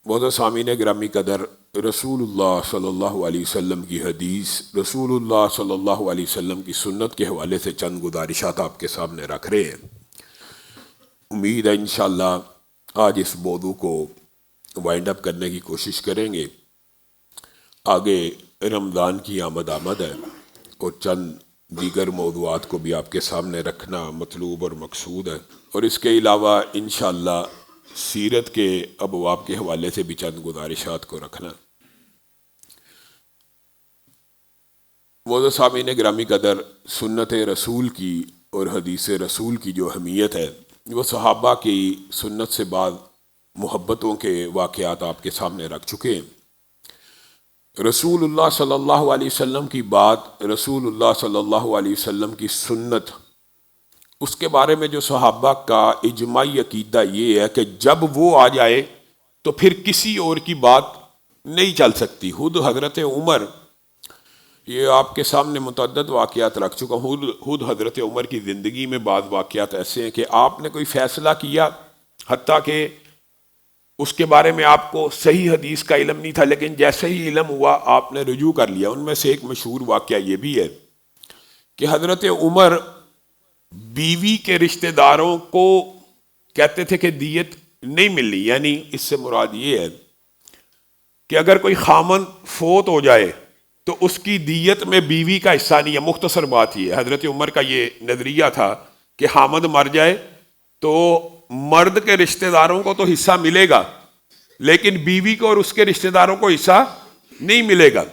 معزز سامعین گرامی قدر، رسول اللہ صلی اللہ علیہ وسلم کی حدیث، رسول اللہ صلی اللہ علیہ وسلم کی سنت کے حوالے سے چند گزارشات آپ کے سامنے رکھ رہے ہیں۔ امید ہے انشاءاللہ آج اس موضوع کو وائنڈ اپ کرنے کی کوشش کریں گے۔ آگے رمضان کی آمد ہے اور چند دیگر موضوعات کو بھی آپ کے سامنے رکھنا مطلوب اور مقصود ہے، اور اس کے علاوہ انشاءاللہ سیرت کے ابواب کے حوالے سے بھی چند گزارشات کو رکھنا۔ معزز سامعین گرامی قدر، سنت رسول کی اور حدیث رسول کی جو اہمیت ہے وہ صحابہ کی سنت سے بعض محبتوں کے واقعات آپ کے سامنے رکھ چکے ہیں۔ رسول اللہ صلی اللہ علیہ وسلم کی بات، رسول اللہ صلی اللہ علیہ وسلم کی سنت، اس کے بارے میں جو صحابہ کا اجماعی عقیدہ یہ ہے کہ جب وہ آ جائے تو پھر کسی اور کی بات نہیں چل سکتی۔ خود حضرت عمر، یہ آپ کے سامنے متعدد واقعات رکھ چکا ہوں، خود حضرت عمر کی زندگی میں بعض واقعات ایسے ہیں کہ آپ نے کوئی فیصلہ کیا، حتیٰ کہ اس کے بارے میں آپ کو صحیح حدیث کا علم نہیں تھا، لیکن جیسے ہی علم ہوا آپ نے رجوع کر لیا۔ ان میں سے ایک مشہور واقعہ یہ بھی ہے کہ حضرت عمر بیوی کے رشتہ داروں کو کہتے تھے کہ دیت نہیں ملنی، یعنی اس سے مراد یہ ہے کہ اگر کوئی خامن فوت ہو جائے تو اس کی دیت میں بیوی کا حصہ نہیں ہے۔ مختصر بات یہ ہے، حضرت عمر کا یہ نظریہ تھا کہ خامد مر جائے تو مرد کے رشتہ داروں کو تو حصہ ملے گا، لیکن بیوی کو اور اس کے رشتہ داروں کو حصہ نہیں ملے گا۔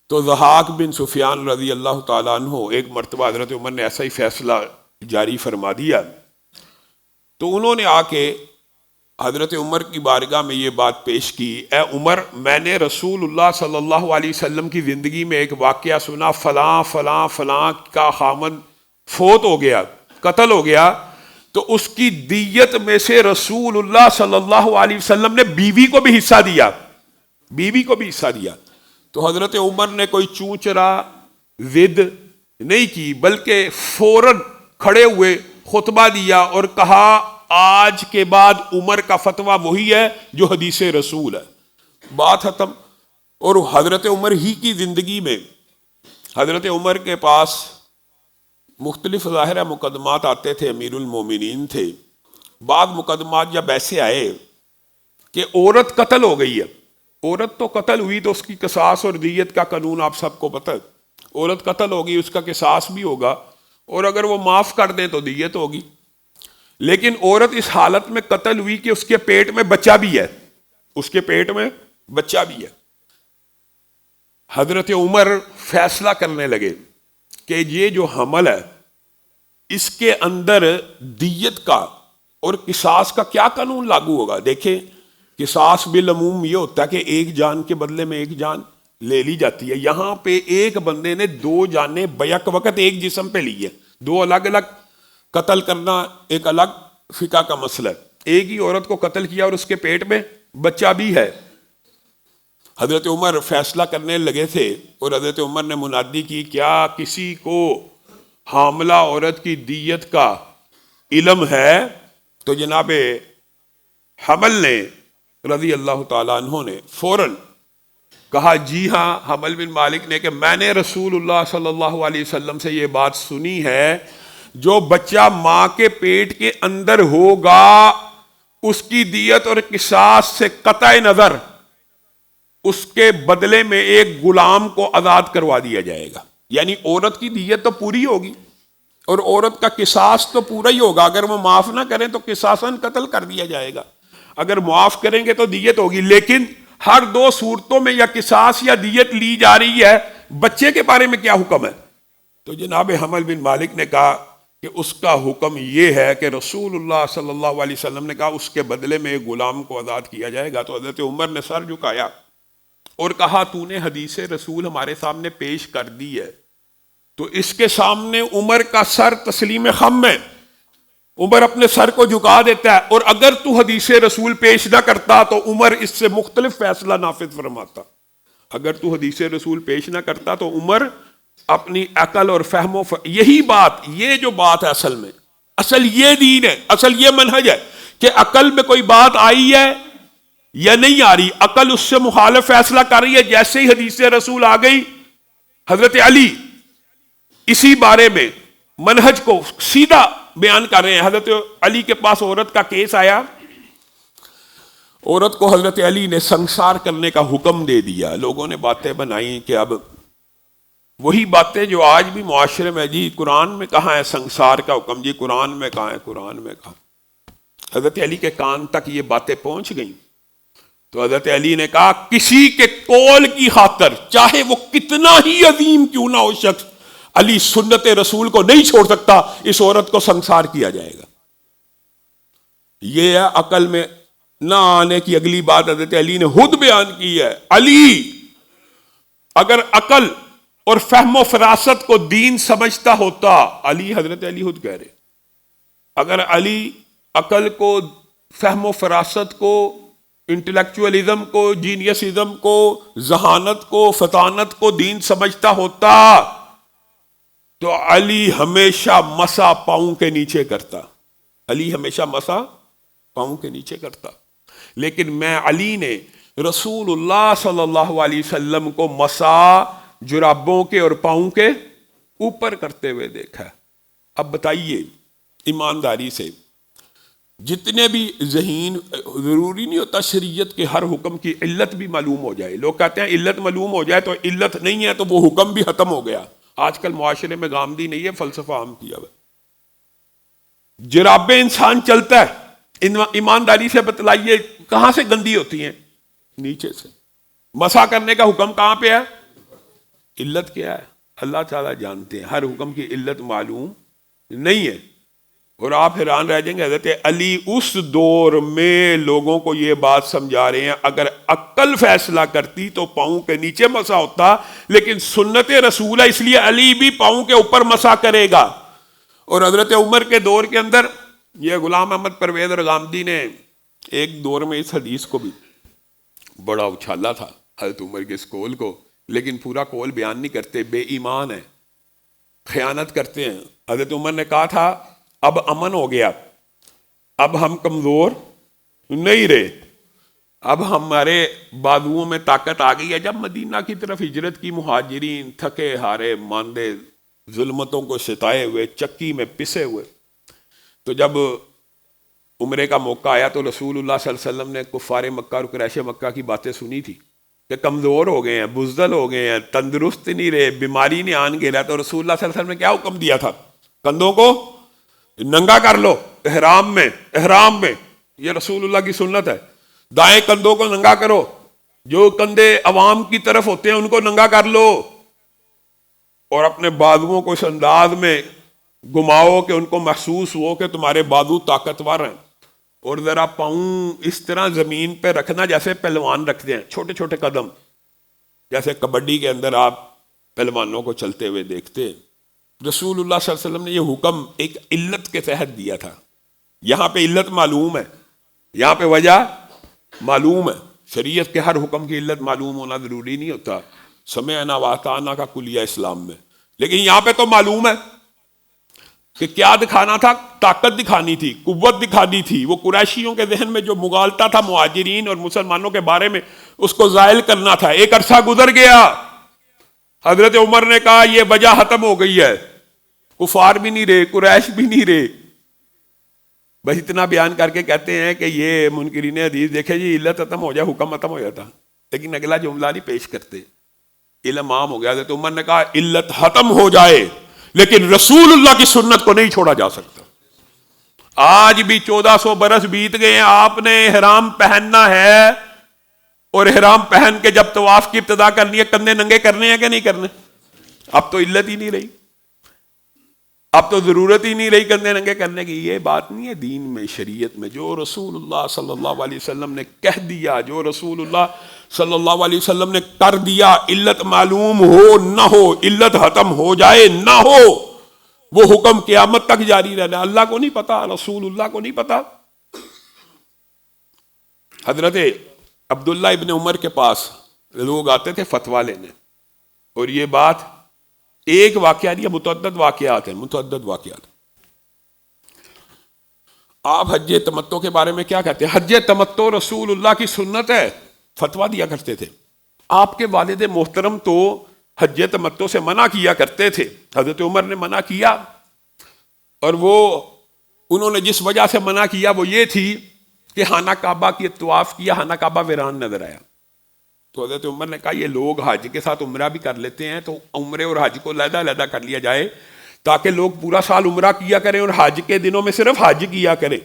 تو ضحاک بن سفیان رضی اللہ تعالیٰ عنہ، ایک مرتبہ حضرت عمر نے ایسا ہی فیصلہ جاری فرما دیا، تو انہوں نے آ کے حضرت عمر کی بارگاہ میں یہ بات پیش کی، اے عمر، میں نے رسول اللہ صلی اللہ علیہ وسلم کی زندگی میں ایک واقعہ سنا، فلاں فلاں فلاں کا خامن فوت ہو گیا، قتل ہو گیا، تو اس کی دیت میں سے رسول اللہ صلی اللہ علیہ وسلم نے بیوی کو بھی حصہ دیا، بیوی کو بھی حصہ دیا۔ تو حضرت عمر نے کوئی چوں چرا ضد نہیں کی، بلکہ فوراً کھڑے ہوئے خطبہ دیا اور کہا، آج کے بعد عمر کا فتویٰ وہی ہے جو حدیث رسول ہے۔ بات ختم۔ اور حضرت عمر ہی کی زندگی میں حضرت عمر کے پاس مختلف ظاہرہ مقدمات آتے تھے، امیر المومنین تھے۔ بعض مقدمات جب ایسے آئے کہ عورت قتل ہو گئی ہے، عورت تو قتل ہوئی تو اس کی قصاص اور دیت کا قانون آپ سب کو پتہ ہے، عورت قتل ہوگی اس کا قصاص بھی ہوگا، اور اگر وہ معاف کر دیں تو دیت ہوگی۔ لیکن عورت اس حالت میں قتل ہوئی کہ اس کے پیٹ میں بچہ بھی ہے، اس کے پیٹ میں بچہ بھی ہے۔ حضرت عمر فیصلہ کرنے لگے کہ یہ جو حمل ہے اس کے اندر دیت کا اور قصاص کا کیا قانون لاگو ہوگا۔ دیکھیں، قصاص بالعموم یہ ہوتا ہے کہ ایک جان کے بدلے میں ایک جان لے لی جاتی ہے، یہاں پہ ایک بندے نے دو جانیں بیک وقت ایک جسم پہ لی ہے، دو الگ الگ قتل کرنا ایک الگ فقہ کا مسئلہ ہے۔ ایک ہی عورت کو قتل کیا اور اس کے پیٹ میں بچہ بھی ہے۔ حضرت عمر فیصلہ کرنے لگے تھے اور حضرت عمر نے منادی کی، کیا کسی کو حاملہ عورت کی دیت کا علم ہے؟ تو جناب حمل نے رضی اللہ تعالیٰ عنہ نے فوراً کہا، جی ہاں، حمل بن مالک نے، کہ میں نے رسول اللہ صلی اللہ علیہ وسلم سے یہ بات سنی ہے، جو بچہ ماں کے پیٹ کے اندر ہوگا اس کی دیت اور قصاص سے قطع نظر اس کے بدلے میں ایک غلام کو آزاد کروا دیا جائے گا۔ یعنی عورت کی دیت تو پوری ہوگی اور عورت کا قصاص تو پورا ہی ہوگا، اگر وہ معاف نہ کریں تو قصاصاً قتل کر دیا جائے گا، اگر معاف کریں گے تو دیت ہوگی۔ لیکن ہر دو صورتوں میں یا قصاص یا دیت لی جا رہی ہے، بچے کے بارے میں کیا حکم ہے؟ تو جناب حمل بن مالک نے کہا کہ اس کا حکم یہ ہے کہ رسول اللہ صلی اللہ علیہ وسلم نے کہا اس کے بدلے میں ایک غلام کو آزاد کیا جائے گا۔ تو حضرت عمر نے سر جھکایا اور کہا، تو نے حدیث رسول ہمارے سامنے پیش کر دی ہے، تو اس کے سامنے عمر کا سر تسلیم خم ہے، عمر اپنے سر کو جھکا دیتا ہے، اور اگر تو حدیث رسول پیش نہ کرتا تو عمر اس سے مختلف فیصلہ نافذ فرماتا۔ اگر تو حدیث رسول پیش نہ کرتا تو عمر اپنی عقل اور فہم یہی بات، یہ جو بات ہے اصل میں، اصل یہ دین ہے، اصل یہ منہج ہے کہ عقل میں کوئی بات آئی ہے یا نہیں آ رہی، عقل اس سے مخالف فیصلہ کر رہی ہے. جیسے ہی حدیث رسول آ گئی، حضرت علی اسی بارے میں منہج کو سیدھا بیان کر رہے ہیں. حضرت علی کے پاس عورت کا کیس آیا، عورت کو حضرت علی نے سنسار کرنے کا حکم دے دیا. لوگوں نے باتیں بنائی کہ اب وہی باتیں جو آج بھی معاشرے میں، جی قرآن میں کہاں ہے سنسار کا حکم، جی قرآن میں کہاں ہے، قرآن میں کہاں. حضرت علی کے کان تک یہ باتیں پہنچ گئیں تو حضرت علی نے کہا کسی کے قول کی خاطر چاہے وہ کتنا ہی عظیم کیوں نہ ہو شخص، علی سنت رسول کو نہیں چھوڑ سکتا، اس عورت کو سنسار کیا جائے گا. یہ ہے عقل میں نہ آنے کی اگلی بات حضرت علی نے خود بیان کی ہے. علی اگر عقل اور فہم و فراست کو دین سمجھتا ہوتا، علی حضرت علی خود کہہ رہے، اگر علی عقل کو، فہم و فراست کو، انٹلیکچوئلزم کو، جینیسزم کو، ذہانت کو، فطانت کو دین سمجھتا ہوتا تو علی ہمیشہ مسا پاؤں کے نیچے کرتا. علی ہمیشہ مسا پاؤں کے نیچے کرتا. لیکن میں علی نے رسول اللہ صلی اللہ علیہ وسلم کو مسا جرابوں کے اور پاؤں کے اوپر کرتے ہوئے دیکھا. اب بتائیے ایمانداری سے، جتنے بھی ذہین، ضروری نہیں ہوتا شریعت کے ہر حکم کی علت بھی معلوم ہو جائے. لوگ کہتے ہیں علت معلوم ہو جائے تو علت نہیں ہے تو وہ حکم بھی ختم ہو گیا. آج کل معاشرے میں غامدی نہیں ہے، فلسفہ عام کیا ہوا. جرابیں انسان چلتا ہے، ایمانداری سے بتلائیے کہاں سے گندی ہوتی ہیں؟ نیچے سے. مسا کرنے کا حکم کہاں پہ ہے؟ علت کیا ہے؟ اللہ تعالیٰ جانتے ہیں. ہر حکم کی علت معلوم نہیں ہے. اور آپ حیران رہ جائیں گے، حضرت علی اس دور میں لوگوں کو یہ بات سمجھا رہے ہیں اگر عقل فیصلہ کرتی تو پاؤں کے نیچے مسا ہوتا، لیکن سنت رسول ہے اس لیے علی بھی پاؤں کے اوپر مسا کرے گا. اور حضرت عمر کے دور کے اندر یہ غلام احمد پرویز اور غامدی نے ایک دور میں اس حدیث کو بھی بڑا اچھالا تھا، حضرت عمر کے اس قول کو، لیکن پورا قول بیان نہیں کرتے. بے ایمان ہیں، خیانت کرتے ہیں. حضرت عمر نے کہا تھا اب امن ہو گیا، اب ہم کمزور نہیں رہے، اب ہمارے بازوؤں میں طاقت آ گئی ہے. جب مدینہ کی طرف ہجرت کی مہاجرین تھکے ہارے ماندے، ظلمتوں کو ستائے ہوئے، چکی میں پسے ہوئے، تو جب عمرے کا موقع آیا تو رسول اللہ صلی اللہ علیہ وسلم نے کفار مکہ اور قریش مکہ کی باتیں سنی تھی کہ کمزور ہو گئے ہیں، بزدل ہو گئے ہیں، تندرست نہیں رہے، بیماری نے آن گیا. تو رسول اللہ صلی اللہ علیہ وسلم نے کیا حکم دیا تھا؟ کندھوں کو ننگا کر لو احرام میں. یہ رسول اللہ کی سنت ہے. دائیں کندھوں کو ننگا کرو، جو کندھے عوام کی طرف ہوتے ہیں ان کو ننگا کر لو، اور اپنے بازوؤں کو اس انداز میں گھماؤ کہ ان کو محسوس ہو کہ تمہارے بازو طاقتور ہیں. اور ذرا پاؤں اس طرح زمین پہ رکھنا جیسے پہلوان رکھتے ہیں، چھوٹے چھوٹے قدم، جیسے کبڈی کے اندر آپ پہلوانوں کو چلتے ہوئے دیکھتے ہیں. رسول اللہ صلی اللہ علیہ وسلم نے یہ حکم ایک علت کے تحت دیا تھا. یہاں پہ علت معلوم ہے، یہاں پہ وجہ معلوم ہے. شریعت کے ہر حکم کی علت معلوم ہونا ضروری نہیں ہوتا. سمعنا واطعنا کا کلیہ اسلام میں، لیکن یہاں پہ تو معلوم ہے کہ کیا دکھانا تھا؟ طاقت دکھانی تھی، قوت دکھانی تھی. وہ قریشیوں کے ذہن میں جو مغالطہ تھا مہاجرین اور مسلمانوں کے بارے میں، اس کو زائل کرنا تھا. ایک عرصہ گزر گیا، حضرت عمر نے کہا یہ وجہ ختم ہو گئی ہے، کفار بھی نہیں رہے، قریش بھی نہیں رہے. بس اتنا بیان کر کے کہتے ہیں کہ یہ منکرین حدیث دیکھے جی علت ختم ہو جائے حکم ختم ہو جاتا، لیکن اگلا جملہ نہیں پیش کرتے. علم عام ہو گیا. حضرت عمر نے کہا علت ختم ہو جائے لیکن رسول اللہ کی سنت کو نہیں چھوڑا جا سکتا. آج بھی 1400 برس بیت گئے ہیں، آپ نے احرام پہننا ہے، اور احرام پہن کے جب طواف کی ابتدا کرنی ہے کندھے ننگے کرنے ہیں کہ نہیں کرنے؟ اب تو علت ہی نہیں رہی، اب تو ضرورت ہی نہیں رہی کندھے ننگے کرنے کی. یہ بات نہیں ہے دین میں، شریعت میں. جو رسول اللہ صلی اللہ علیہ وسلم نے کہہ دیا، جو رسول اللہ صلی اللہ علیہ وسلم نے کر دیا، علت معلوم ہو نہ ہو، علت ختم ہو جائے نہ ہو، وہ حکم قیامت تک جاری رہنا. اللہ کو نہیں پتا، رسول اللہ کو نہیں پتا. حضرت عبداللہ ابن عمر کے پاس لوگ آتے تھے فتویٰ لینے، اور یہ بات ایک واقعہ نہیں، متعدد واقعات ہیں، متعدد واقعات. آپ حج تمتع کے بارے میں کیا کہتے ہیں؟ حج تمتع رسول اللہ کی سنت ہے، فتویٰ دیا کرتے تھے۔ آپ کے والد محترم تو حج تمتع سے منع کیا کرتے تھے، حضرت عمر نے منع کیا، اور وہ انہوں نے جس وجہ سے منع کیا وہ یہ تھی کہ خانہ کعبہ کی طواف کیا، خانہ کعبہ ویران نظر آیا، تو حضرت عمر نے کہا یہ لوگ حج کے ساتھ عمرہ بھی کر لیتے ہیں، تو عمرے اور حج کو علیحدہ علیحدہ کر لیا جائے تاکہ لوگ پورا سال عمرہ کیا کریں اور حج کے دنوں میں صرف حج کیا کریں،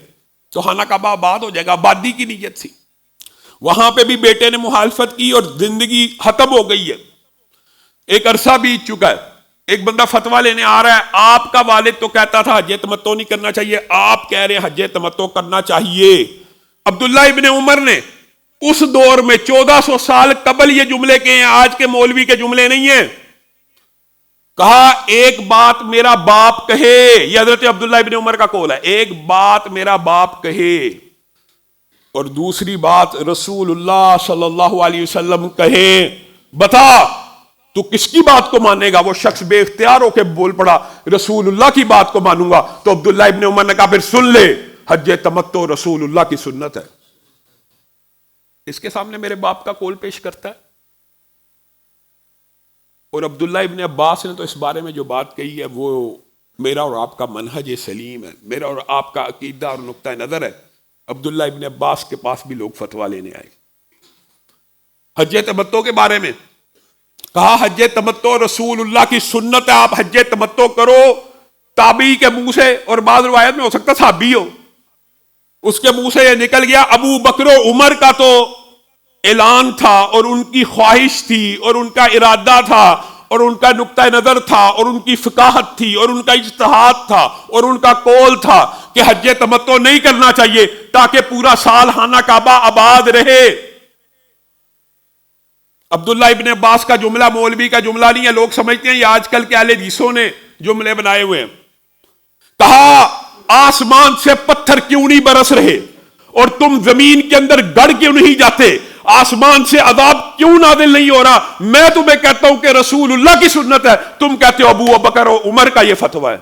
تو خانہ کعبہ آباد ہو جائے گا۔ آبادی کی نیت تھی۔ وہاں پہ بھی بیٹے نے مخالفت کی اور زندگی ختم ہو گئی ہے، ایک عرصہ بیت چکا ہے، ایک بندہ فتویٰ لینے آ رہا ہے، آپ کا والد تو کہتا تھا حج تمتع نہیں کرنا چاہیے، آپ کہہ رہے ہیں حج تمتع کرنا چاہیے۔ عبداللہ ابن عمر نے اس دور میں 1400 سال قبل یہ جملے کہے ہیں، آج کے مولوی کے جملے نہیں ہیں۔ کہا ایک بات میرا باپ کہے، یہ حضرت عبداللہ ابن عمر کا قول ہے، ایک بات میرا باپ کہے اور دوسری بات رسول اللہ صلی اللہ علیہ وسلم کہیں، بتا تو کس کی بات کو مانے گا؟ وہ شخص بے اختیار ہو کے بول پڑا رسول اللہ کی بات کو مانوں گا، تو عبداللہ ابن عمر نے کہا پھر سن لے، حج تمتع رسول اللہ کی سنت ہے۔ اس کے سامنے میرے باپ کا قول پیش کرتا ہے، اور عبداللہ ابن عباس نے تو اس بارے میں جو بات کہی ہے وہ میرا اور آپ کا منہج سلیم ہے، میرا اور آپ کا عقیدہ اور نقطہ نظر ہے۔ عبداللہ ابن عباس کے پاس بھی لوگ فتویٰ لینے آئے حج تمتع کے بارے میں، کہا حج تمتع رسول اللہ کی سنت ہے، آپ حج تمتع کرو۔ تابعی کے منہ سے، اور بعض روایت میں ہو سکتا صحابی ہو، اس کے منہ سے یہ نکل گیا۔ ابو بکر و عمر کا تو اعلان تھا اور ان کی خواہش تھی اور ان کا ارادہ تھا اور ان کا نقطہ نظر تھا اور ان کی فقاہت تھی اور ان کا اجتہاد تھا اور ان کا قول تھا کہ حج تمتع نہیں کرنا چاہیے تاکہ پورا سال خانہ کعبہ آباد رہے۔ عبداللہ ابن عباس کا جملہ مولوی کا جملہ نہیں ہے، لوگ سمجھتے ہیں یہ آج کل کے اہل حدیثوں نے جملے بنائے ہوئے ہیں۔ کہا آسمان سے پتھر کیوں نہیں برس رہے اور تم زمین کے اندر گڑ کیوں نہیں جاتے؟ آسمان سے عذاب کیوں نازل نہیں ہو رہا؟ میں تمہیں کہتا ہوں کہ رسول اللہ کی سنت ہے، تم کہتے ہو ابو بکر و عمر کا یہ فتویٰ ہے۔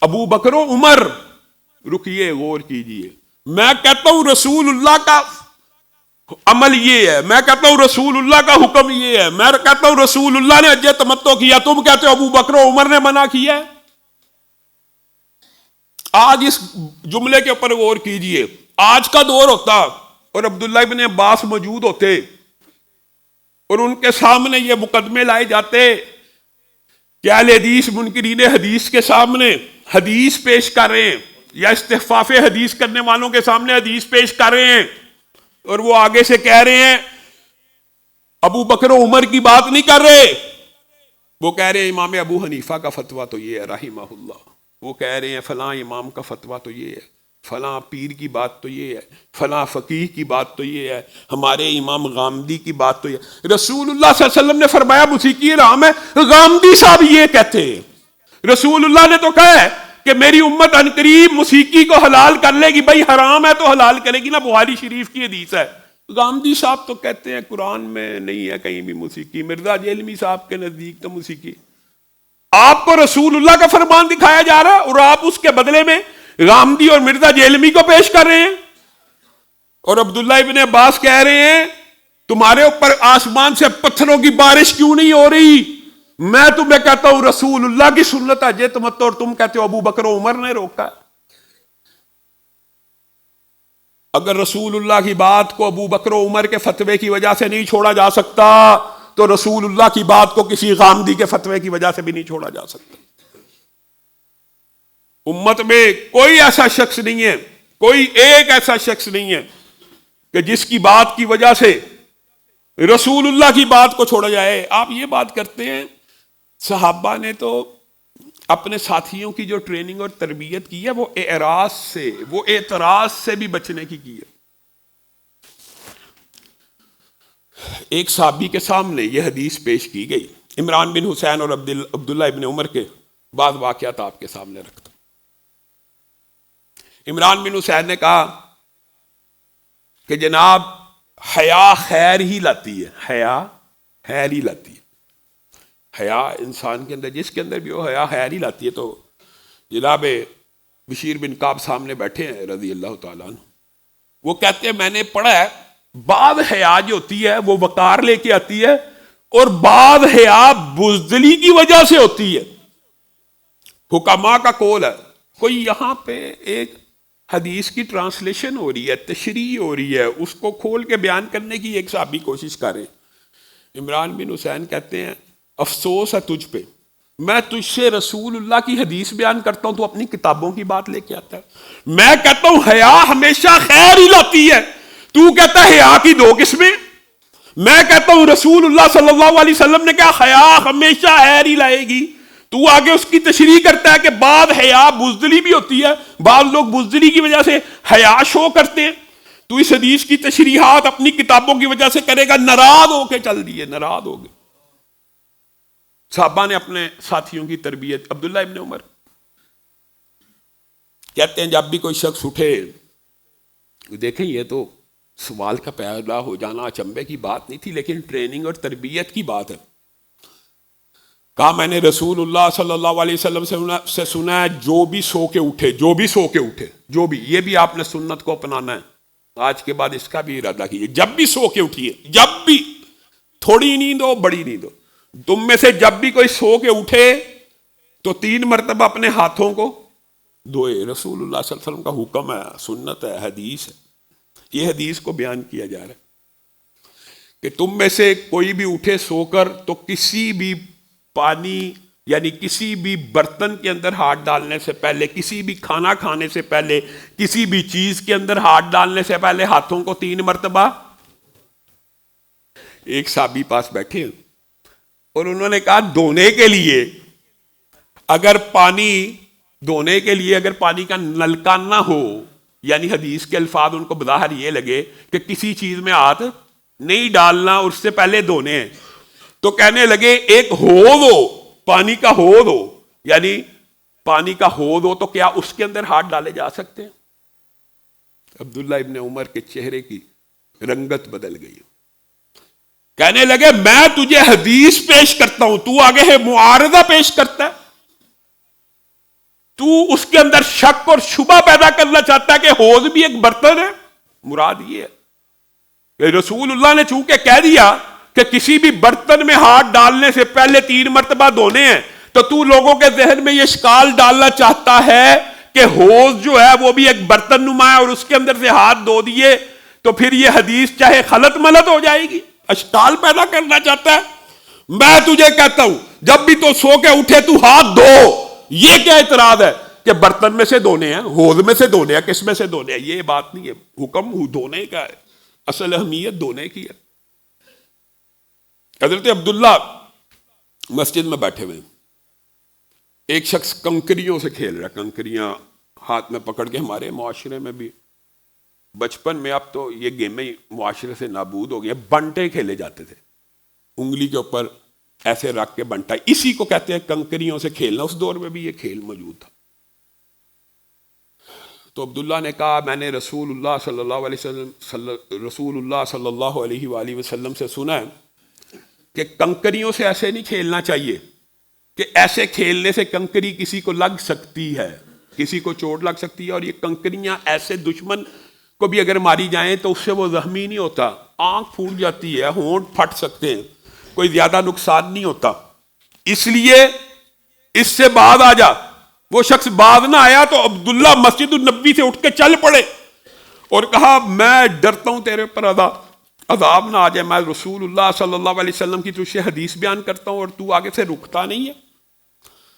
ابو بکر و عمر، رکیے غور کیجئے، میں کہتا ہوں رسول اللہ کا عمل یہ ہے، میں کہتا ہوں رسول اللہ کا حکم یہ ہے، میں کہتا ہوں رسول اللہ نے حج تمتع کیا، تم کہتے ہو ابو بکر و عمر نے منع کیا ہے۔ آج اس جملے کے اوپر غور کیجئے، آج کا دور ہوتا اور عبداللہ ابن عباس موجود ہوتے اور ان کے سامنے یہ مقدمے لائے جاتے کہ اہل حدیث منکرین حدیث کے سامنے حدیث پیش کر رہے ہیں یا استخفاف حدیث کرنے والوں کے سامنے حدیث پیش کر رہے ہیں، اور وہ آگے سے کہہ رہے ہیں ابو بکر و عمر کی بات نہیں کر رہے، وہ کہہ رہے ہیں امام ابو حنیفہ کا فتویٰ تو یہ ہے رحمہ اللہ، وہ کہہ رہے ہیں فلاں امام کا فتویٰ تو یہ ہے، فلاں پیر کی بات تو یہ ہے، فلاں فقیہ کی بات تو یہ ہے، ہمارے امام غامدی کی بات تو یہ ہے۔ رسول اللہ صلی اللہ علیہ وسلم نے فرمایا موسیقی حرام ہے، غامدی صاحب یہ کہتے ہیں۔ رسول اللہ نے تو کہا ہے کہ میری امت عنقریب موسیقی کو حلال کر لے گی، بھائی حرام ہے تو حلال کرے گی نا، بخاری شریف کی حدیث ہے۔ غامدی صاحب تو کہتے ہیں قرآن میں نہیں ہے کہیں بھی موسیقی، مرزا جیلمی صاحب کے نزدیک تو موسیقی۔ آپ کو رسول اللہ کا فرمان دکھایا جا رہا ہے اور آپ اس کے بدلے میں غامدی اور مرزا جیلمی کو پیش کر رہے ہیں، اور عبداللہ ابن عباس کہہ رہے ہیں تمہارے اوپر آسمان سے پتھروں کی بارش کیوں نہیں ہو رہی؟ میں تمہیں کہتا ہوں رسول اللہ کی سنت ہے حج تمتع، اور تم کہتے ہو ابو بکر و عمر نے روکا۔ اگر رسول اللہ کی بات کو ابو بکر و عمر کے فتوے کی وجہ سے نہیں چھوڑا جا سکتا تو رسول اللہ کی بات کو کسی غامدی کے فتوے کی وجہ سے بھی نہیں چھوڑا جا سکتا۔ امت میں کوئی ایسا شخص نہیں ہے، کوئی ایک ایسا شخص نہیں ہے کہ جس کی بات کی وجہ سے رسول اللہ کی بات کو چھوڑا جائے۔ آپ یہ بات کرتے ہیں صحابہ نے تو اپنے ساتھیوں کی جو ٹریننگ اور تربیت کی ہے وہ اعتراض سے بھی بچنے کی ہے۔ ایک صحابی کے سامنے یہ حدیث پیش کی گئی، عمران بن حسین اور عبداللہ ابن عمر کے بعض واقعات آپ کے سامنے رکھتا۔ عمران بن حسین نے کہا کہ جناب حیا خیر ہی لاتی ہے، حیا خیر ہی لاتی ہے، حیا انسان کے اندر جس کے اندر بھی ہو حیا خیر ہی لاتی ہے۔ تو جناب بشیر بن کعب سامنے بیٹھے ہیں رضی اللہ تعالیٰ عنہ، وہ کہتے ہیں میں نے پڑھا ہے بعض حیا جو ہوتی ہے وہ وقار لے کے آتی ہے اور بعض حیا بزدلی کی وجہ سے ہوتی ہے۔ حکماء کا قول ہے، کوئی یہاں پہ ایک حدیث کی ٹرانسلیشن ہو رہی ہے، تشریح ہو رہی ہے، اس کو کھول کے بیان کرنے کی ایک صحابی کوشش کریں۔ عمران بن حسین کہتے ہیں افسوس ہے تجھ پہ، میں تجھ سے رسول اللہ کی حدیث بیان کرتا ہوں تو اپنی کتابوں کی بات لے کے آتا ہے۔ میں کہتا ہوں حیا ہمیشہ خیر ہی لاتی ہے، تو کہتا ہے حیا کی دو قسمیں۔ میں کہتا ہوں رسول اللہ صلی اللہ علیہ وسلم نے کہا حیا ہمیشہ خیر ہی لائے گی، تو آگے اس کی تشریح کرتا ہے کہ بعض حیا بزدلی بھی ہوتی ہے، بعض لوگ بزدلی کی وجہ سے حیا شو کرتے ہیں۔ تو اس حدیث کی تشریحات اپنی کتابوں کی وجہ سے کرے گا، ناراض ہو کے چل دیے، ناراض ہو گئے۔ صحابہ نے اپنے ساتھیوں کی تربیت، عبداللہ ابن عمر کہتے ہیں جب بھی کوئی شخص اٹھے، دیکھیں یہ تو سوال کا پیدا ہو جانا اچنبے کی بات نہیں تھی، لیکن ٹریننگ اور تربیت کی بات ہے۔ کہا میں نے رسول اللہ صلی اللہ علیہ وسلم سے سنا ہے جو بھی سو کے اٹھے، جو بھی سو کے اٹھے، جو بھی، یہ بھی آپ نے سنت کو اپنانا ہے آج کے بعد، اس کا بھی ارادہ کیجیے، جب بھی سو کے اٹھیے، جب بھی، تھوڑی نیند ہو بڑی نیند ہو، تم میں سے جب بھی کوئی سو کے اٹھے تو 3 مرتبہ اپنے ہاتھوں کو دھوئے۔ رسول اللہ صلی اللہ علیہ وسلم کا حکم ہے، سنت ہے، حدیث ہے۔ یہ حدیث کو بیان کیا جا رہا ہے کہ تم میں سے کوئی بھی اٹھے سو کر تو کسی بھی پانی یعنی کسی بھی برتن کے اندر ہاتھ ڈالنے سے پہلے، کسی بھی کھانا کھانے سے پہلے، کسی بھی چیز کے اندر ہاتھ ڈالنے سے پہلے ہاتھوں کو 3 مرتبہ۔ ایک صحابی پاس بیٹھے ہیں اور انہوں نے کہا دھونے کے لیے اگر پانی کا نلکا نہ ہو، یعنی حدیث کے الفاظ ان کو بظاہر یہ لگے کہ کسی چیز میں ہاتھ نہیں ڈالنا، اس سے پہلے دھونے ہیں، تو کہنے لگے ایک حوض ہو، پانی کا حوض ہو، یعنی پانی کا حوض ہو تو کیا اس کے اندر ہاتھ ڈالے جا سکتے ہیں؟ عبداللہ ابن عمر کے چہرے کی رنگت بدل گئی، کہنے لگے میں تجھے حدیث پیش کرتا ہوں، تو آگے ہے معارضہ پیش کرتا ہے، تو اس کے اندر شک اور شبہ پیدا کرنا چاہتا ہے کہ حوض بھی ایک برتن ہے۔ مراد یہ ہے کہ رسول اللہ نے چونکہ کہہ دیا کہ کسی بھی برتن میں ہاتھ ڈالنے سے پہلے 3 مرتبہ دھونے ہیں، تو لوگوں کے ذہن میں یہ اشکال ڈالنا چاہتا ہے کہ حوض جو ہے وہ بھی ایک برتن نما ہے اور اس کے اندر سے ہاتھ دھو دیے تو پھر یہ حدیث چاہے خلط ملط ہو جائے گی، اشکال پیدا کرنا چاہتا ہے۔ میں تجھے کہتا ہوں جب بھی تو سو کے اٹھے تو ہاتھ دھو۔ یہ کیا اعتراض ہے کہ برتن میں سے دھونے ہیں، حوض میں سے دھونے ہیں، کس میں سے دھونے ہیں؟ یہ بات نہیں ہے، حکم دھونے کا ہے، اصل اہمیت دھونے کی ہے۔ حضرت عبداللہ مسجد میں بیٹھے ہوئے، ایک شخص کنکریوں سے کھیل رہا ہے، کنکریاں ہاتھ میں پکڑ کے، ہمارے معاشرے میں بھی بچپن میں، اب تو یہ گیمیں معاشرے سے نابود ہو گئی ہیں، بنٹے کھیلے جاتے تھے، انگلی کے اوپر ایسے رکھ کے بنٹا، اسی کو کہتے ہیں کنکریوں سے کھیلنا۔ اس دور میں بھی یہ کھیل موجود تھا۔ تو عبداللہ نے کہا میں نے رسول اللہ صلی اللہ علیہ وآلہ وسلم سے سنا ہے کہ کنکریوں سے ایسے نہیں کھیلنا چاہیے، کہ ایسے کھیلنے سے کنکری کسی کو لگ سکتی ہے، کسی کو چوٹ لگ سکتی ہے، اور یہ کنکریاں ایسے دشمن کو بھی اگر ماری جائیں تو اس سے وہ زخمی نہیں ہوتا، آنکھ پھوٹ جاتی ہے، ہونٹ پھٹ سکتے ہیں، کوئی زیادہ نقصان نہیں ہوتا، اس لیے اس سے بعد آ جا۔ وہ شخص بعد نہ آیا تو عبداللہ مسجد النبی سے اٹھ کے چل پڑے اور کہا میں ڈرتا ہوں تیرے پر عذاب نہ آ جائے، میں رسول اللہ صلی اللہ علیہ وسلم کی تجھ سے حدیث بیان کرتا ہوں اور تو آگے سے رکتا نہیں ہے۔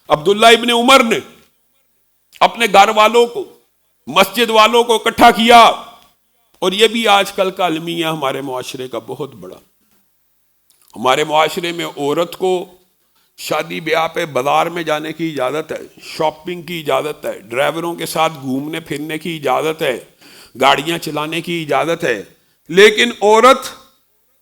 عبداللہ ابن عمر نے اپنے گھر والوں کو، مسجد والوں کو اکٹھا کیا، اور یہ بھی آج کل کا المیہ ہمارے معاشرے کا بہت بڑا۔ ہمارے معاشرے میں عورت کو شادی بیاہ پہ بازار میں جانے کی اجازت ہے، شاپنگ کی اجازت ہے، ڈرائیوروں کے ساتھ گھومنے پھرنے کی اجازت ہے، گاڑیاں چلانے کی اجازت ہے، لیکن عورت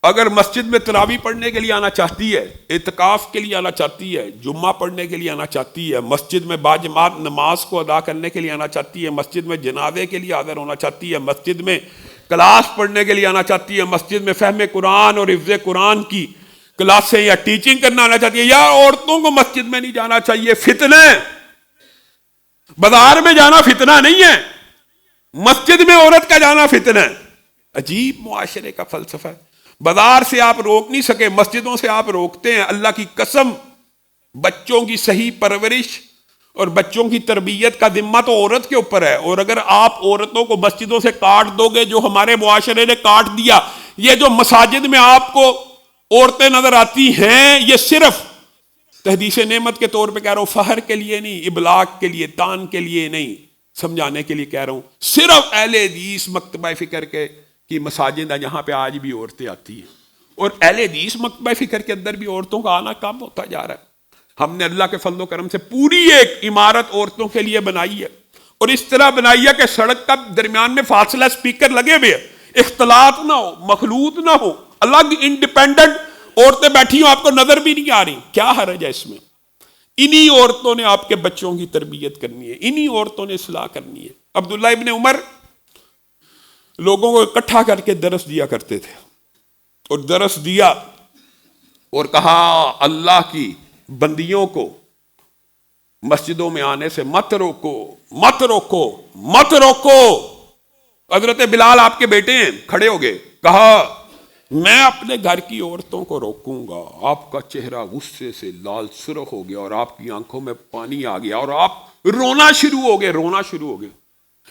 اگر مسجد میں تراویح پڑھنے کے لیے آنا چاہتی ہے، اعتکاف کے لیے آنا چاہتی ہے، جمعہ پڑھنے کے لیے آنا چاہتی ہے، مسجد میں باجماعت نماز کو ادا کرنے کے لیے آنا چاہتی ہے، مسجد میں جنازے کے لیے حاضر ہونا چاہتی ہے، مسجد میں کلاس پڑھنے کے لیے آنا چاہتی ہے، مسجد میں فہم قرآن اور حفظ قرآن کی کلاسیں یا ٹیچنگ کرنا آنا چاہتی ہے، یا عورتوں کو مسجد میں نہیں جانا چاہیے، فتنہ بازار میں جانا فتنہ نہیں ہے، مسجد میں عورت کا جانا فتنہ ہے۔ عجیب معاشرے کا فلسفہ ہے۔ بازار سے آپ روک نہیں سکے، مسجدوں سے آپ روکتے ہیں۔ اللہ کی قسم، بچوں کی صحیح پرورش اور بچوں کی تربیت کا ذمہ تو عورت کے اوپر ہے، اور اگر آپ عورتوں کو مسجدوں سے کاٹ دو گے جو ہمارے معاشرے نے کاٹ دیا، یہ جو مساجد میں آپ کو عورتیں نظر آتی ہیں، یہ صرف تحدیث نعمت کے طور پہ کہہ رہا ہوں، فخر کے لیے نہیں، ابلاغ کے لیے، تان کے لیے نہیں، سمجھانے کے لیے کہہ رہا ہوں، صرف اہل حدیث مکتبہ فکر کے کی مساجد ہے جہاں پہ آج بھی عورتیں آتی ہیں، اور اہل حدیث مکتبہ فکر کے اندر بھی عورتوں کا آنا کم ہوتا جا رہا ہے۔ ہم نے اللہ کے فضل و کرم سے پوری ایک عمارت عورتوں کے لیے بنائی ہے، اور اس طرح بنائی ہے کہ سڑک کا درمیان میں فاصلہ سپیکر لگے ہوئے ہیں، اختلاط نہ ہو، مخلوط نہ ہو، الگ انڈیپینڈنٹ عورتیں بیٹھی ہوں، آپ کو نظر بھی نہیں آ رہی، کیا حرج ہے اس میں؟ انہی عورتوں نے آپ کے بچوں کی تربیت کرنی ہے، انہی عورتوں نے اصلاح کرنی ہے۔ عبداللہ ابن عمر لوگوں کو اکٹھا کر کے درس دیا کرتے تھے، اور درس دیا اور کہا اللہ کی بندیوں کو مسجدوں میں آنے سے مت روکو، مت روکو، مت روکو۔ حضرت بلال آپ کے بیٹے ہیں، کھڑے ہو گئے، کہا میں اپنے گھر کی عورتوں کو روکوں گا۔ آپ کا چہرہ غصے سے لال سرخ ہو گیا اور آپ کی آنکھوں میں پانی آ گیا اور آپ رونا شروع ہو گئے، رونا شروع ہو گئے۔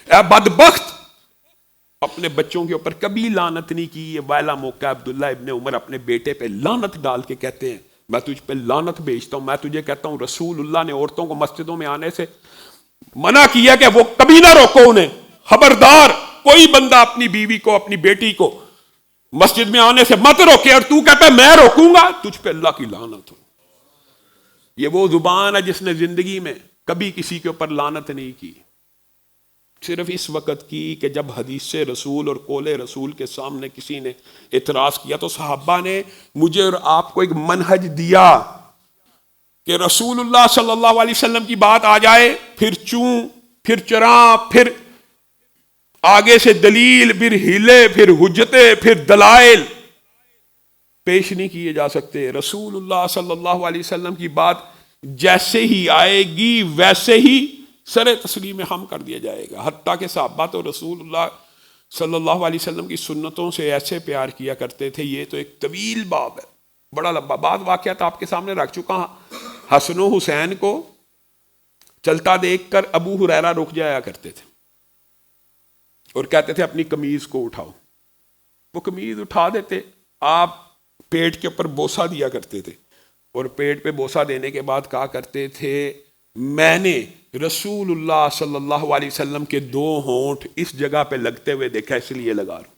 اے بدبخت، اپنے بچوں کے اوپر کبھی لعنت نہیں کی۔ یہ والا موقع عبداللہ ابن عمر اپنے بیٹے پہ لعنت ڈال کے کہتے ہیں میں تجھ پہ لعنت بھیجتا ہوں، میں تجھے کہتا ہوں رسول اللہ نے عورتوں کو مسجدوں میں آنے سے منع کیا کہ وہ کبھی نہ روکو انہیں۔ خبردار، کوئی بندہ اپنی بیوی کو، اپنی بیٹی کو مسجد میں آنے سے مت روکے، اور تو کہتا ہے میں روکوں گا، تجھ پہ اللہ کی لعنت ہو۔ یہ وہ زبان ہے جس نے زندگی میں کبھی کسی کے اوپر لعنت نہیں کی، صرف اس وقت کی کہ جب حدیث رسول اور قول رسول کے سامنے کسی نے اعتراض کیا تو صحابہ نے مجھے اور آپ کو ایک منہج دیا کہ رسول اللہ صلی اللہ علیہ وسلم کی بات آ جائے، پھر چوں، پھر چراں، پھر آگے سے دلیل، پھر ہیلے، پھر حجتیں، پھر دلائل پیش نہیں کیے جا سکتے۔ رسول اللہ صلی اللہ علیہ وسلم کی بات جیسے ہی آئے گی ویسے ہی سر تسلیم ہم کر دیا جائے گا۔ حتیٰ کہ صحابہ تو رسول اللہ صلی اللہ علیہ وسلم کی سنتوں سے ایسے پیار کیا کرتے تھے، یہ تو ایک طویل باب ہے، بڑا لمبا۔ بعض واقعات آپ کے سامنے رکھ چکا ہوں۔ حسن و حسین کو چلتا دیکھ کر ابو ہریرہ رک جایا کرتے تھے اور کہتے تھے اپنی قمیض کو اٹھاؤ۔ وہ قمیض اٹھا دیتے، آپ پیٹ کے اوپر بوسہ دیا کرتے تھے، اور پیٹ پہ بوسہ دینے کے بعد کہا کرتے تھے میں نے رسول اللہ صلی اللہ علیہ وسلم کے 2 ہونٹ اس جگہ پہ لگتے ہوئے دیکھا، اس لیے لگا رہا ہوں۔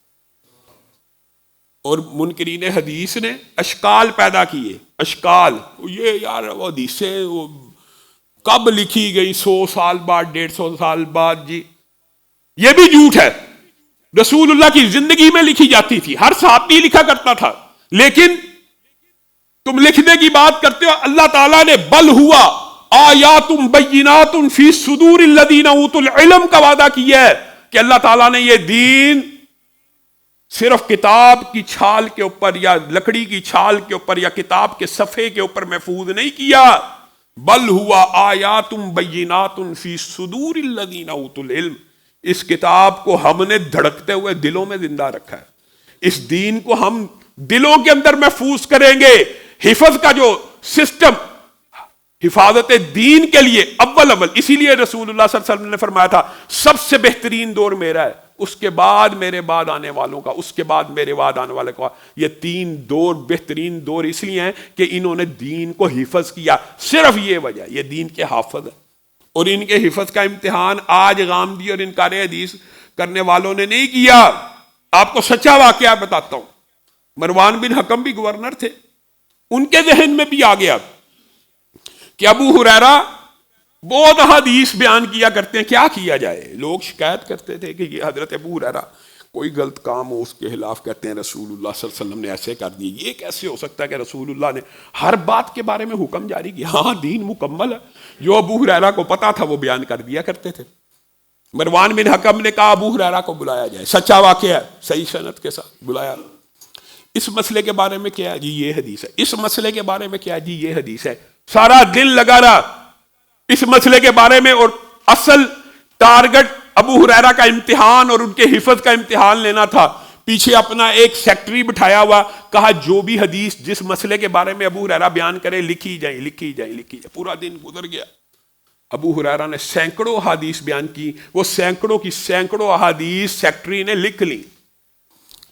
اور منکرین حدیث نے اشکال پیدا کیے، اشکال، یہ یار وہ حدیثیں وہ کب لکھی گئی، 100 سال بعد، 150 سال بعد، جی یہ بھی جھوٹ ہے۔ رسول اللہ کی زندگی میں لکھی جاتی تھی، ہر صحابی لکھا کرتا تھا، لیکن تم لکھنے کی بات کرتے ہو، اللہ تعالیٰ نے بل ہوا آیات بینات فی صدور الذین اوتوا العلم کا وعدہ کیا ہے کہ اللہ تعالیٰ نے یہ دین صرف کتاب کی چھال کے اوپر یا لکڑی کی چھال کے اوپر یا کتاب کے صفحے کے اوپر محفوظ نہیں کیا، بل ہوا آیات بینات فی صدور الذین اوتوا العلم، اس کتاب کو ہم نے دھڑکتے ہوئے دلوں میں زندہ رکھا ہے، اس دین کو ہم دلوں کے اندر محفوظ کریں گے۔ حفظ کا جو سسٹم، حفاظت دین کے لیے اول اسی لیے رسول اللہ صلی اللہ علیہ وسلم نے فرمایا تھا سب سے بہترین دور میرا ہے، اس کے بعد میرے بعد آنے والوں کا، اس کے بعد میرے بعد آنے والے کا۔ یہ 3 دور بہترین دور اس لیے ہیں کہ انہوں نے دین کو حفظ کیا، صرف یہ وجہ، یہ دین کے حافظ ہیں، اور ان کے حفظ کا امتحان آج غامدی اور انکار حدیث کرنے والوں نے نہیں کیا۔ آپ کو سچا واقعہ بتاتا ہوں، مروان بن حکم بھی گورنر تھے، ان کے ذہن میں بھی آ گیا کہ ابو ہریرہ بہت حدیث بیان کیا کرتے ہیں، کیا کیا جائے؟ لوگ شکایت کرتے تھے کہ یہ حضرت ابو ہریرہ کوئی غلط کام ہو اس کے خلاف کہتے ہیں رسول اللہ صلی اللہ علیہ وسلم نے ایسے کر دی، یہ کیسے ہو سکتا ہے کہ رسول اللہ نے ہر بات کے بارے میں حکم جاری کیا؟ ہاں دین مکمل ہے، جو ابو ہریرہ کو پتا تھا وہ بیان کر دیا کرتے تھے۔ مروان بن حکم نے کہا ابو ہریرہ کو بلایا جائے، سچا واقعہ ہے، صحیح سند کے ساتھ بلایا۔ اس مسئلے کے بارے میں کیا ہے؟ جی یہ حدیث ہے۔ اس مسئلے کے بارے میں کیا ہے؟ جی یہ حدیث ہے۔ سارا دن لگا رہا اس مسئلے کے بارے میں، اور اصل ٹارگٹ ابو ہریرہ کا امتحان اور ان کے حفظ کا امتحان لینا تھا. پیچھے اپنا ایک سیکٹری بٹھایا ہوا, کہا جو بھی حدیث جس مسئلے کے بارے میں ابو ہریرہ بیان کرے لکھی جائیں. پورا دن گزر گیا. ابو ہریرہ نے سینکڑوں احادیث بیان کی, وہ سینکڑوں کی سینکڑوں احادیث سیکٹری نے لکھ لی.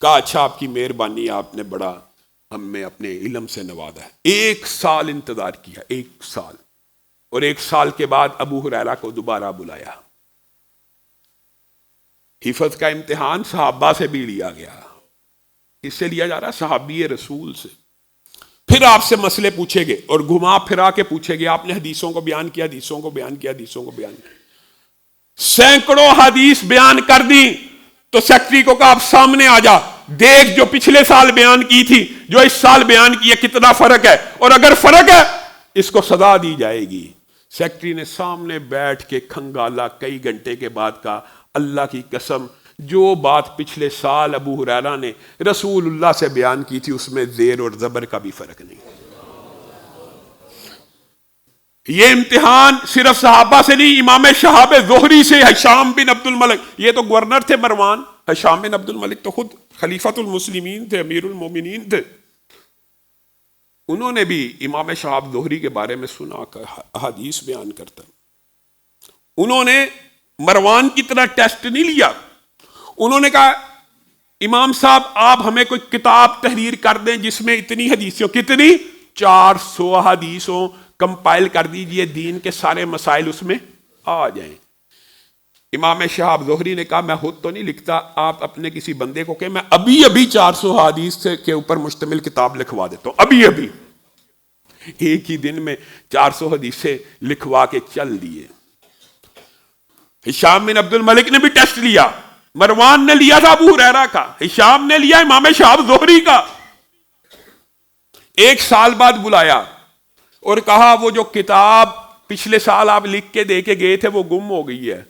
کہا اچھا آپ کی مہربانی, آپ نے بڑا ہم میں اپنے علم سے نوازا ہے. 1 سال انتظار کیا, 1 سال. اور 1 سال کے بعد ابو ہریرہ کو دوبارہ بلایا. حفظ کا امتحان صحابہ سے بھی لیا گیا. کس سے لیا جا رہا؟ صحابی رسول سے. پھر آپ سے مسئلے پوچھے گئے اور گھما پھرا کے پوچھے گئے. آپ نے حدیثوں کو بیان کیا, سینکڑوں حدیث بیان کر دی. تو سیکٹری کو کہا آپ سامنے آ جا, دیکھ جو پچھلے سال بیان کی تھی, جو اس سال بیان کی ہے, کتنا فرق ہے, اور اگر فرق ہے اس کو سزا دی جائے گی. سیکٹری نے سامنے بیٹھ کے کھنگالا, کئی گھنٹے کے بعد کہا اللہ کی قسم جو بات پچھلے سال ابو ہریرہ نے رسول اللہ سے بیان کی تھی اس میں زیر اور زبر کا بھی فرق نہیں. یہ امتحان صرف صحابہ سے نہیں, امام شہاب زہری سے, ہشام بن عبد الملک, یہ تو گورنر تھے مروان, ہشام بن عبد الملک تو خود خلیفۃ المسلمین تھے, امیر المومنین تھے. انہوں نے بھی امام شہاب زہری کے بارے میں سنا کر احادیث بیان کرتا. انہوں نے مروان کی طرح ٹیسٹ نہیں لیا. انہوں نے کہا امام صاحب آپ ہمیں کوئی کتاب تحریر کر دیں جس میں اتنی حدیثوں, کتنی 400 حدیثوں کمپائل کر دیجئے, دین کے سارے مسائل اس میں آ جائیں. امام شہاب زہری نے کہا میں خود تو نہیں لکھتا, آپ اپنے کسی بندے کو کہ میں ابھی 400 حدیث کے اوپر مشتمل کتاب لکھوا دیتا ہوں. ابھی ایک ہی دن میں 400 حدیثیں لکھوا کے چل دیے. ہشام بن عبد الملک نے بھی ٹیسٹ لیا. مروان نے لیا تھا ابو ہریرہ کا, ہشام نے لیا امام شہاب زہری کا. 1 سال بعد بلایا اور کہا وہ جو کتاب پچھلے سال آپ لکھ کے دے کے گئے تھے وہ گم ہو گئی ہے.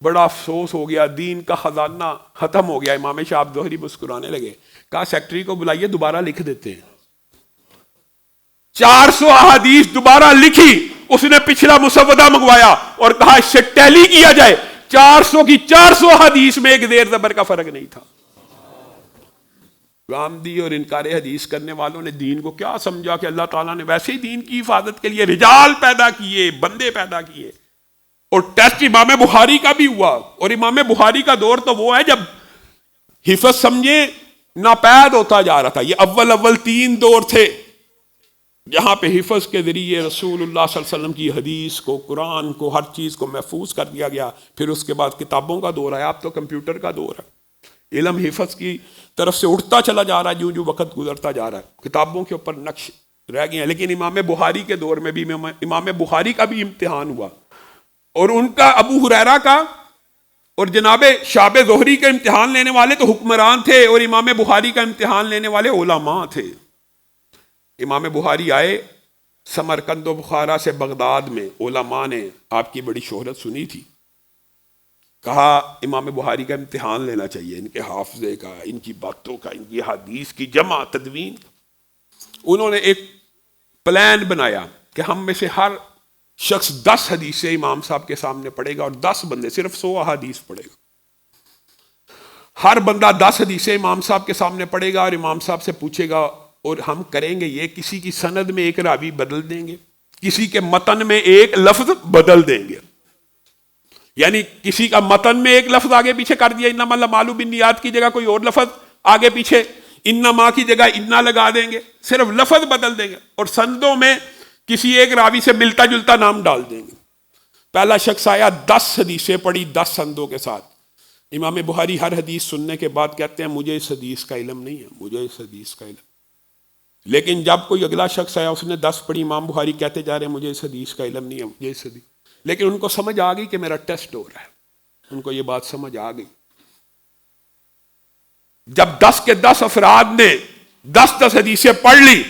بڑا افسوس ہو گیا, دین کا خزانہ ختم ہو گیا. امام شہاب زہری مسکرانے لگے. کہا سیکٹری کو بلائیے دوبارہ لکھ دیتے ہیں. 400 احادیث دوبارہ لکھی. اس نے پچھلا مسودہ منگوایا اور کہا اس سے ٹیلی کیا جائے. 400 کی 400 حدیث میں ایک زیر زبر کا فرق نہیں تھا. غامدی اور انکار حدیث کرنے والوں نے دین کو کیا سمجھا کہ اللہ تعالیٰ نے ویسے ہی دین کی حفاظت کے لیے رجال پیدا کیے, بندے پیدا کیے. اور ٹیسٹ امام بخاری کا بھی ہوا. اور امام بخاری کا دور تو وہ ہے جب حفظ سمجھے ناپید ہوتا جا رہا تھا. یہ اول 3 دور تھے جہاں پہ حفظ کے ذریعے رسول اللہ صلی اللہ علیہ وسلم کی حدیث کو, قرآن کو, ہر چیز کو محفوظ کر دیا گیا. پھر اس کے بعد کتابوں کا دور ہے. اب تو کمپیوٹر کا دور ہے. علم حفظ کی طرف سے اٹھتا چلا جا رہا ہے جو وقت گزرتا جا رہا ہے. کتابوں کے اوپر نقش رہ گئے ہیں. لیکن امام بخاری کے دور میں بھی امام بخاری کا بھی امتحان ہوا, اور ان کا ابو ہریرہ کا اور جناب شہاب زہری کا امتحان لینے والے تو حکمران تھے, اور امام بخاری کا امتحان لینے والے علماء تھے. امام بخاری آئے سمرقند و بخارا سے بغداد میں. علماء نے آپ کی بڑی شہرت سنی تھی. کہا امام بخاری کا امتحان لینا چاہیے, ان کے حافظے کا, ان کی باتوں کا, ان کی حدیث کی جمع تدوین. انہوں نے ایک پلان بنایا کہ ہم میں سے ہر شخص 10 حدیثیں امام صاحب کے سامنے پڑھے گا, اور 10 بندے صرف 100 احادیث پڑھے گا. ہر بندہ 10 حدیثیں امام صاحب کے سامنے پڑھے گا اور امام صاحب سے پوچھے گا. اور ہم کریں گے یہ, کسی کی سند میں ایک راوی بدل دیں گے, کسی کے متن میں ایک لفظ بدل دیں گے. یعنی کسی کا متن میں ایک لفظ آگے پیچھے کر دیا, انما الاعمال بالنیات کی جگہ کوئی اور لفظ آگے پیچھے, انما کی جگہ انا لگا دیں گے, صرف لفظ بدل دیں گے. اور سندوں میں کسی ایک راوی سے ملتا جلتا نام ڈال دیں گے. پہلا شخص آیا, 10 حدیثیں پڑھی 10 سندوں کے ساتھ. امام بخاری ہر حدیث سننے کے بعد کہتے ہیں مجھے اس حدیث کا علم نہیں ہے, مجھے اس حدیث کا علم. لیکن جب کوئی اگلا شخص آیا, اس نے 10 پڑھی, امام بخاری کہتے جا رہے ہیں مجھے اس حدیث کا علم نہیں ہے, مجھے اس حدیث. لیکن ان کو سمجھ آ گئی کہ میرا ٹیسٹ ہو رہا ہے. ان کو یہ بات سمجھ آ گئی. جب 10 کے 10 افراد نے 10 حدیثیں پڑھ لی,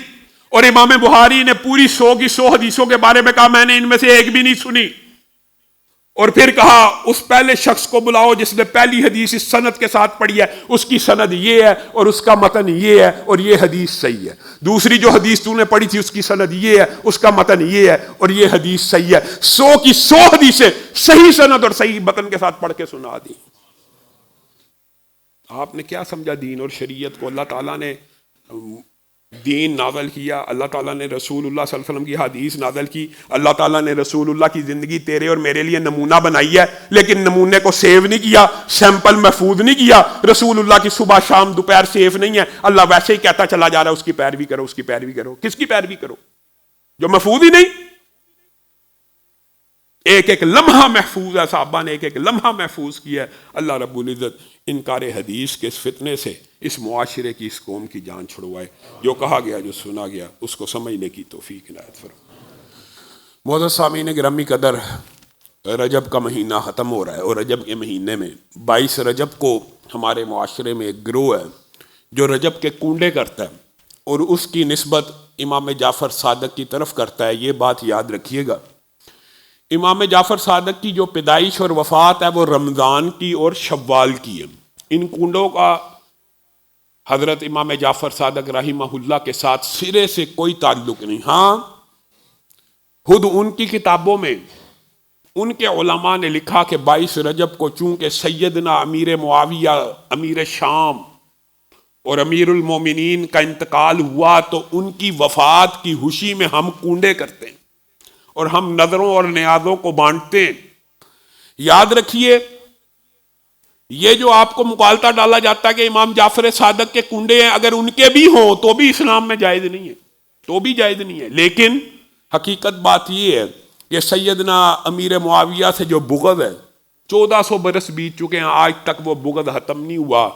اور امام بخاری نے پوری 100 کی 100 حدیثوں کے بارے میں کہا میں نے ان میں سے ایک بھی نہیں سنی, اور پھر کہا اس پہلے شخص کو بلاؤ جس نے پہلی حدیث اس سند کے ساتھ پڑھی ہے، اس کی سند یہ ہے اور اس کا متن یہ ہے اور یہ حدیث صحیح ہے. دوسری جو حدیث تو نے پڑھی تھی اس کی سند یہ ہے، اس کا متن یہ ہے اور یہ حدیث صحیح ہے. 100 کی 100 حدیثیں صحیح سند اور صحیح متن کے ساتھ پڑھ کے سنا دی. آپ نے کیا سمجھا دین اور شریعت کو؟ اللہ تعالیٰ نے دین نازل کیا، اللہ تعالیٰ نے رسول اللہ صلی اللہ علیہ وسلم کی حدیث نازل کی، اللہ تعالیٰ نے رسول اللہ کی زندگی تیرے اور میرے لیے نمونہ بنائی ہے، لیکن نمونے کو سیو نہیں کیا، سیمپل محفوظ نہیں کیا. رسول اللہ کی صبح شام دوپہر سیو نہیں ہے، اللہ ویسے ہی کہتا چلا جا رہا ہے اس کی پیروی کرو، اس کی پیروی کرو. کس کی پیروی کرو جو محفوظ ہی نہیں؟ ایک ایک لمحہ محفوظ ہے، صحابہ نے ایک ایک لمحہ محفوظ کیا ہے. اللہ رب العزت انکار حدیث کے اس فتنے سے اس معاشرے کی، اس قوم کی جان چھڑوائے. جو کہا گیا، جو سنا گیا، اس کو سمجھنے کی توفیق عنایت فرمائے. معزز سامعین گرامی قدر، رجب کا مہینہ ختم ہو رہا ہے اور رجب کے مہینے میں 22 رجب کو ہمارے معاشرے میں ایک گروہ ہے جو رجب کے کنڈے کرتا ہے اور اس کی نسبت امام جعفر صادق کی طرف کرتا ہے. یہ بات یاد رکھیے گا، امام جعفر صادق کی جو پیدائش اور وفات ہے وہ رمضان کی اور شوال کی ہے. ان کنڈوں کا حضرت امام جعفر صادق رحمہ اللہ کے ساتھ سرے سے کوئی تعلق نہیں. ہاں، خود ان کی کتابوں میں ان کے علماء نے لکھا کہ 22 رجب کو چونکہ سیدنا امیر معاویہ امیر شام اور امیر المومنین کا انتقال ہوا تو ان کی وفات کی خوشی میں ہم کنڈے کرتے ہیں اور ہم نظروں اور نیازوں کو بانٹتے ہیں. یاد رکھیے، یہ جو آپ کو مغالطہ ڈالا جاتا ہے کہ امام جعفر صادق کے کنڈے ہیں، اگر ان کے بھی ہوں تو بھی اسلام میں جائز نہیں ہے، تو بھی جائز نہیں ہے. لیکن حقیقت بات یہ ہے کہ سیدنا امیر معاویہ سے جو بغض ہے، 1400 برس بیت چکے ہیں، آج تک وہ بغض ختم نہیں ہوا.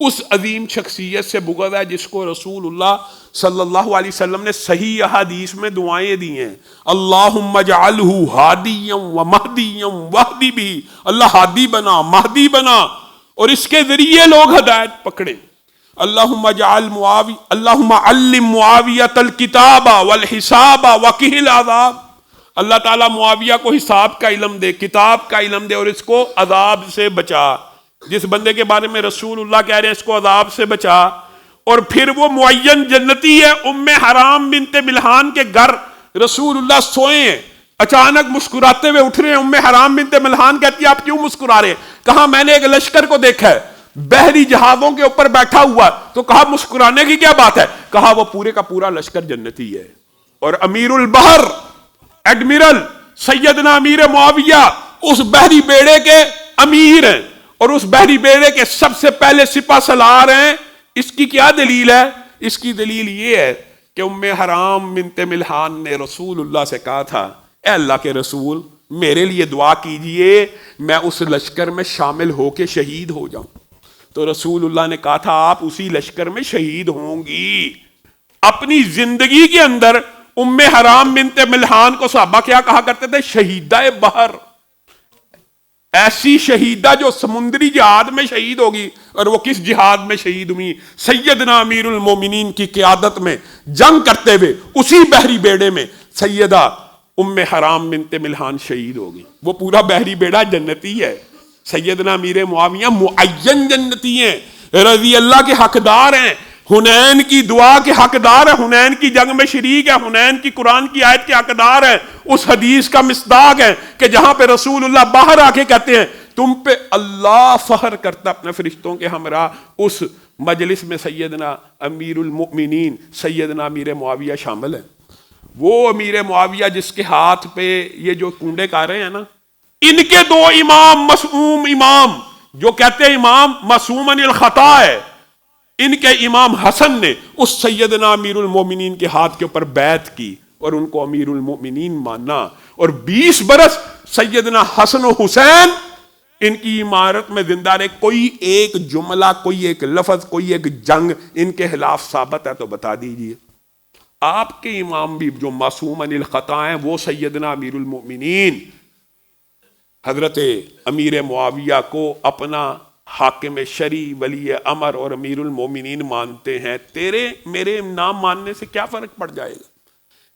اس عظیم شخصیت سے بغض ہے جس کو رسول اللہ صلی اللہ علیہ وسلم نے صحیح احادیث میں دعائیں دی ہیں. اللہم اجعلہ ہادیا و مہدیا واہدی بھی، اللہ ہادی بنا، مہدی بنا اور اس کے ذریعے لوگ ہدایت پکڑیں. اللہم اجعل معاویہ، اللہم علم معاویۃ الکتاب والحساب وقہ العذاب. اللہ تعالیٰ معاویہ کو حساب کا علم دے، کتاب کا علم دے اور اس کو عذاب سے بچا. جس بندے کے بارے میں رسول اللہ کہہ رہے ہیں اس کو عذاب سے بچا. اور پھر وہ معین جنتی ہے. ام حرام بنت ملحان کے گھر رسول اللہ سوئے ہیں، اچانک مسکراتے ہوئے اٹھ رہے ہیں. ام حرام بنت ملحان کہتی ہے آپ کیوں مسکرا رہے ہیں؟ کہا میں نے ایک لشکر کو دیکھا ہے بحری جہازوں کے اوپر بیٹھا ہوا. تو کہا مسکرانے کی کیا بات ہے؟ کہا وہ پورے کا پورا لشکر جنتی ہے. اور امیر البحر ایڈمرل سیدنا امیر معاویہ اس بحری بیڑے کے امیر ہیں اور اس بحری بیڑے کے سب سے پہلے سپہ سالار ہیں. اس کی کیا دلیل ہے؟ اس کی دلیل یہ ہے کہ ام حرام بنت ملحان نے رسول اللہ سے کہا تھا اے اللہ کے رسول میرے لیے دعا کیجئے میں اس لشکر میں شامل ہو کے شہید ہو جاؤں. تو رسول اللہ نے کہا تھا آپ اسی لشکر میں شہید ہوں گی. اپنی زندگی کے اندر ام حرام بنت ملحان کو صحابہ کیا کہا کرتے تھے؟ شہیدہ بحر. ایسی شہیدہ جو سمندری جہاد میں شہید ہوگی. اور وہ کس جہاد میں شہید ہوئی؟ سیدنا امیر المومنین کی قیادت میں جنگ کرتے ہوئے اسی بحری بیڑے میں سیدہ ام حرام بنت ملحان شہید ہوگی. وہ پورا بحری بیڑا جنتی ہے. سیدنا امیر معاویہ معین جنتی ہیں، رضی اللہ کے حقدار ہیں، حنین کی دعا کے حقدار ہیں، حنین کی جنگ میں شریک ہے، حنین کی قرآن کی آیت کے حقدار ہیں، اس حدیث کا مصداق ہے کہ جہاں پہ رسول اللہ باہر آ کے کہتے ہیں تم پہ اللہ فخر کرتا اپنے فرشتوں کے ہمراہ. اس مجلس میں سیدنا امیر المؤمنین سیدنا امیر معاویہ شامل ہیں. وہ امیر معاویہ جس کے ہاتھ پہ یہ جو کنڈے کر رہے ہیں نا، ان کے دو امام معصوم امام جو کہتے ہیں امام معصوم عن الخطا ہے، ان کے امام حسن نے اس سیدنا امیر المومنین کے ہاتھ کے اوپر بیعت کی اور ان کو امیر المومنین مانا. اور 20 برس سیدنا حسن و حسین ان کی عمارت میں زندہ رہے. کوئی ایک جملہ، کوئی ایک لفظ، کوئی ایک جنگ ان کے خلاف ثابت ہے تو بتا دیجئے. آپ کے امام بھی جو معصوم عن الخطا ہیں وہ سیدنا امیر المومنین حضرت امیر معاویہ کو اپنا حاکم شرعی، ولی امر اور امیر المومنین مانتے ہیں. تیرے میرے نام ماننے سے کیا فرق پڑ جائے گا؟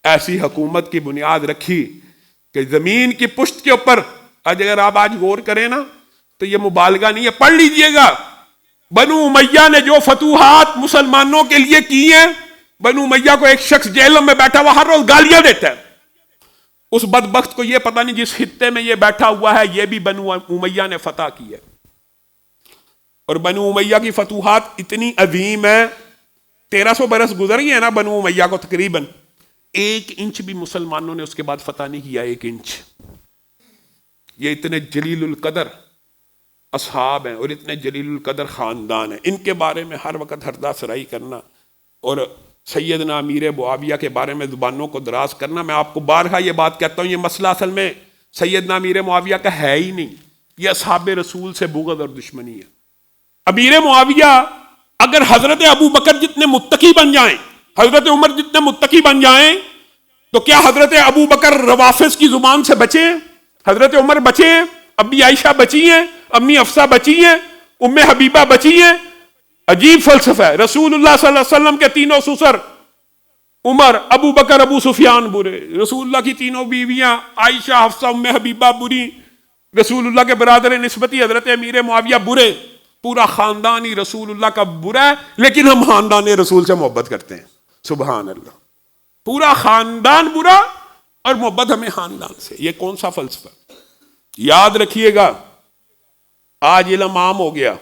ایسی حکومت کی بنیاد رکھی کہ زمین کی پشت کے اوپر آج اگر آپ آج غور کریں نا تو یہ مبالغہ نہیں ہے، پڑھ لیجئے گا بنو امیہ نے جو فتوحات مسلمانوں کے لیے کی ہیں. بنو امیہ کو ایک شخص جیلوں میں بیٹھا ہوا ہر روز گالیاں دیتا ہے، اس بدبخت کو یہ پتہ نہیں جس خطے میں یہ بیٹھا ہوا ہے یہ بھی بنو امیہ نے فتح کی ہے. اور بنو امیہ کی فتوحات اتنی عظیم ہے، 1300 برس گزر گئے ہیں نا بنو امیہ کو، تقریباً 1 انچ بھی مسلمانوں نے اس کے بعد فتح نہیں کیا. 1 انچ. یہ اتنے جلیل القدر اصحاب ہیں اور اتنے جلیل القدر خاندان ہیں، ان کے بارے میں ہر وقت ہردہ سرائی کرنا اور سیدنا امیر معاویہ کے بارے میں زبانوں کو دراز کرنا. میں آپ کو بارہا یہ بات کہتا ہوں، یہ مسئلہ اصل میں سیدنا امیر معاویہ کا ہے ہی نہیں، یہ اصحاب رسول سے بغض اور دشمنی ہے. امیر معاویہ اگر حضرت ابو بکر جتنے متقی بن جائیں، حضرت عمر جتنے متقی بن جائیں، تو کیا حضرت ابو بکر روافظ کی زبان سے بچے؟ حضرت عمر بچے ہیں، ابی عائشہ بچی ہیں، امی حفصہ بچی ہیں، ام حبیبہ بچی ہیں. عجیب فلسفہ ہے. رسول اللہ صلی اللہ علیہ وسلم کے تینوں سسر عمر، ابو بکر، ابو سفیان برے. رسول اللہ کی تینوں بیویاں عائشہ، حفصہ، ام حبیبہ بری. رسول اللہ کے برادر نسبتی حضرت امیر معاویہ برے. پورا خاندان ہی رسول اللہ کا برا ہے، لیکن ہم خاندان رسول سے محبت کرتے ہیں. سبحان اللہ. پورا خاندان برا اور محبت ہمیں خاندان سے. یہ کون سا فلسفہ؟ یاد رکھیے گا، آج علم عام ہو گیا،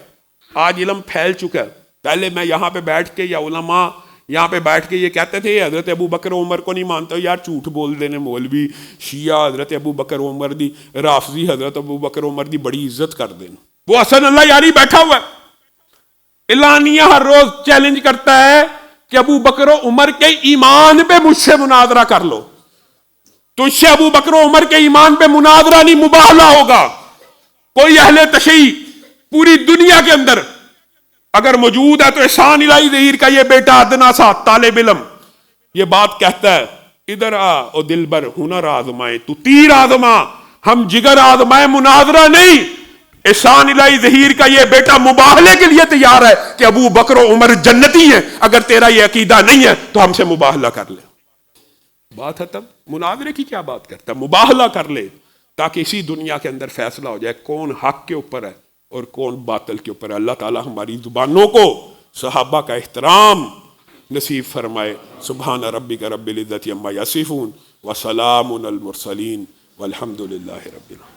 آج علم پھیل چکا ہے. پہلے میں یہاں پہ بیٹھ کے یا علماء یہاں پہ بیٹھ کے یہ کہتے تھے حضرت ابو بکر عمر کو نہیں مانتا، یار جھوٹ بول دینے مولوی شیعہ حضرت ابو بکر عمر دی، رافضی حضرت ابو بکر عمر دی بڑی عزت کر دینا. وہ حسن اللہ یاری بیٹھا ہوا ہے، اعلانیہ ہر روز چیلنج کرتا ہے کہ ابو بکر و عمر کے ایمان پہ مجھ سے مناظرہ کر لو. تجھ سے ابو بکر و عمر کے ایمان پہ مناظرہ نہیں، مباہلہ ہوگا. کوئی اہل تشیع پوری دنیا کے اندر اگر موجود ہے تو احسان الہی ظہیر کا یہ بیٹا ادنا سا طالب علم یہ بات کہتا ہے، ادھر آ او دلبر ہنر آزمائے، تو تیر آزما ہم جگر آزمائے، مناظرہ نہیں. احسان الہی ظہیر کا یہ بیٹا مباہلے کے لیے تیار ہے کہ ابو بکر و عمر جنتی ہیں، اگر تیرا یہ عقیدہ نہیں ہے تو ہم سے مباہلہ کر لے. بات ہے تب مناظرے کی کیا بات کرتا ہے؟ مباہلہ کر لے تاکہ اسی دنیا کے اندر فیصلہ ہو جائے کون حق کے اوپر ہے اور کون باطل کے اوپر ہے. اللہ تعالی ہماری زبانوں کو صحابہ کا احترام نصیب فرمائے. سبحان ربک رب العزت عما یصفون وسلام علی المرسلین والحمد للہ رب العالمین.